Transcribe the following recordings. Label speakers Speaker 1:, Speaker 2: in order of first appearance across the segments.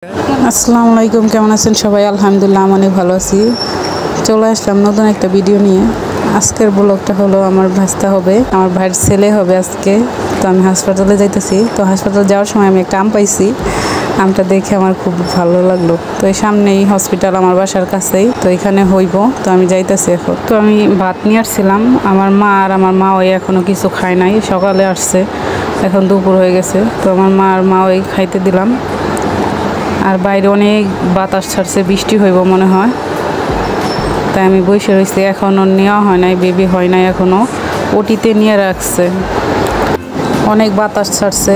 Speaker 1: আসসালামু আলাইকুম, কেমন আছেন সবাই? আলহামদুলিল্লাহ আমি অনেক ভালো আছি। চলে আসলাম নতুন একটা ভিডিও নিয়ে। আজকের ব্লগটা হলো আমার ভাস্তা হবে, আমার ভাইয়ের ছেলে হবে আজকে। তো আমি হাসপাতালে যাইতেছি। তো হাসপাতালে যাওয়ার সময় আমি একটা আম পাইছি, আমটা দেখে আমার খুব ভালো লাগলো। তো এই সামনেই হসপিটাল, আমার বাসার কাছেই। তো এখানে হইব, তো আমি যাইতেছি এখন। তো আমি ভাত নিয়ে আসছিলাম, আমার মা আর আমার মা ওই এখনও কিছু খায় নাই, সকালে আসছে, এখন দুপুর হয়ে গেছে। তো আমার মা আর মা ওই খাইতে দিলাম। আর বাইরে অনেক বাতাস ছাড়ছে, বৃষ্টি হইব মনে হয়। তাই আমি বসে রয়েছি, এখনও নেওয়া হয় নাই, বেবি হয় নাই এখনও, ওটিতে নিয়ে রাখছে। অনেক বাতাস ছাড়ছে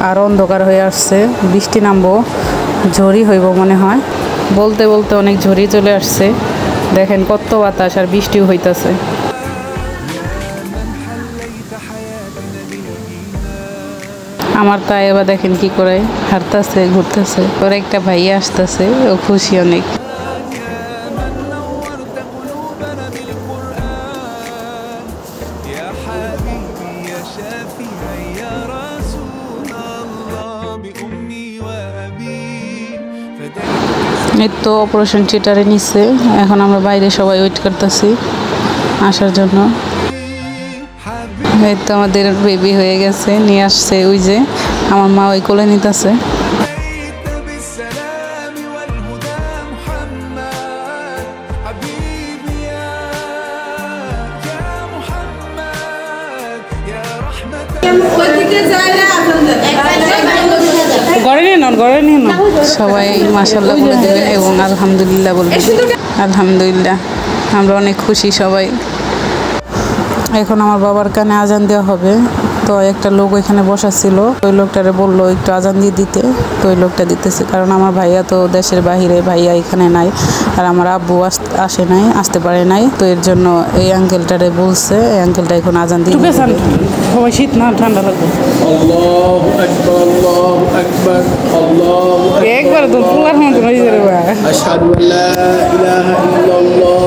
Speaker 1: আর অন্ধকার হয়ে আসছে, বৃষ্টি নামবো, ঝড়ি হইব মনে হয়। বলতে বলতে অনেক ঝড়ি চলে আসছে, দেখেন কত বাতাস আর বৃষ্টিও হইতাছে। আমার তাই এবার দেখেন কি করে হাঁটতেছে, ঘুরতেছে। ওর একটা ভাইয়া আসতেছে, ও খুশি অনেক। এই তো অপারেশন থিয়েটারে নিচ্ছে, এখন আমরা বাইরে সবাই ওয়েট করতেছি আসার জন্য। এই তো আমাদের বেবি হয়ে গেছে, নিয়ে আসছে ওই যে আমার মা ওই কোলে নিতেছে। সবাই মাশাআল্লাহ বলে দেবেন এবং আলহামদুলিল্লাহ বলবেন। আলহামদুলিল্লাহ, আমরা অনেক খুশি সবাই। এখন আমার বাবার কানে আজান দেওয়া হবে। তো একটা লোক ওইখানে বসা ছিল, ওই লোকটারে বললো একটু আজান দিয়ে দিতে। তো ওই লোকটা দিতেছে, কারণ আমার ভাইয়া তো দেশের বাহিরে, ভাইয়া এখানে নাই, আর আমার আব্বু আসতে পারে নাই। তো এর জন্য এই আঙ্কেলটারে বলছে, এই আঙ্কেলটা এখন আজান দিয়ে সবাই। শীত না ঠান্ডা লাগবে। আল্লাহু আকবার, আল্লাহু আকবার, আল্লাহু আকবার। একবার তো পুরার মতো হয়ে যাবে। আশহাদু আল্লা ইলাহা ইল্লাল্লাহ,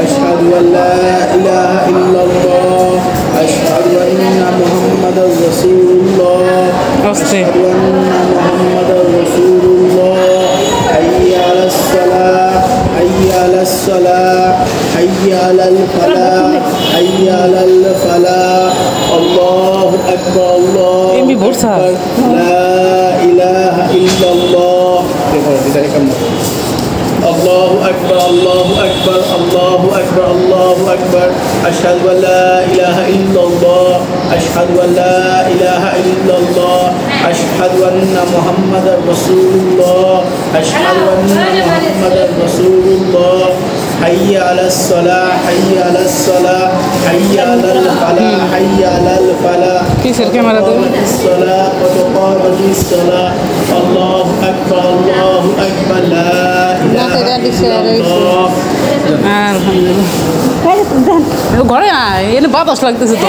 Speaker 1: আশহাদু আল্লা ইলাহা ইল্লাল্লাহ, আশহাদু আন্না মুহাম্মাদার রাসূলুল্লাহ, আশহাদু আন্না মুহাম্মাদার রাসূলুল্লাহ। হাইয়া আলাস সালাহ, হাইয়া আলাস সালাহ, হাইয়া আলাল ফালাহ, হাইয়া আলাল ফালাহ। আল্লাহু আকবার, আল্লাহু আকবার, লা ইলাহা ইল্লাল্লাহ। আল্লাহু আকবার, আল্লাহু আকবার, আল্লাহু আকবার, আল্লাহু আকবার। আশহাদু আল্লা ইলাহা ইল্লাল্লাহ, আশহাদু আল্লা ইলাহা ইল্লাল্লাহ, আশহাদু আন্না মুহাম্মাদার রাসূলুল্লাহ, আশহাদু আন্না মুহাম্মাদার রাসূলুল্লাহ। হাইয়া আলাস সালাহ, হাইয়া আলাস সালাহ, হাইয়া আলাল ফালাহ, হাইয়া আলাল ফালাহ। কিসের ক্যামেরা তো? সালাহ ওয়া তুকাবাতিস সালাহ। আল্লাহু আকবার, আল্লাহু আকবার, লা ইলাহা ইল্লাল্লাহ। আলহামদুলিল্লাহ। ঘরে আয়, এনে বাতাস লাগতেছে তো।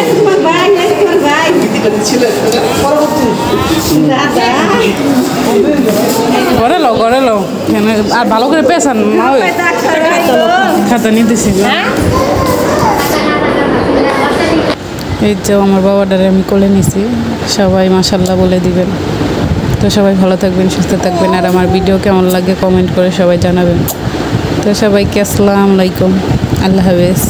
Speaker 1: ঘরে লো, ঘরে লো, আর ভালো করে পেছান মা, ওই খাতা নিতেছি। এই যে আমার বাবাটারে আমি কোলে নিছি, সবাই মাশাআল্লাহ বলে দিবেন। তো সবাই ভালো থাকবেন, সুস্থ থাকবেন, আর আমার ভিডিও কেমন লাগে কমেন্ট করে সবাই জানাবেন। তো সবাইকে আসসালামু আলাইকুম, আল্লাহ হাফেজ।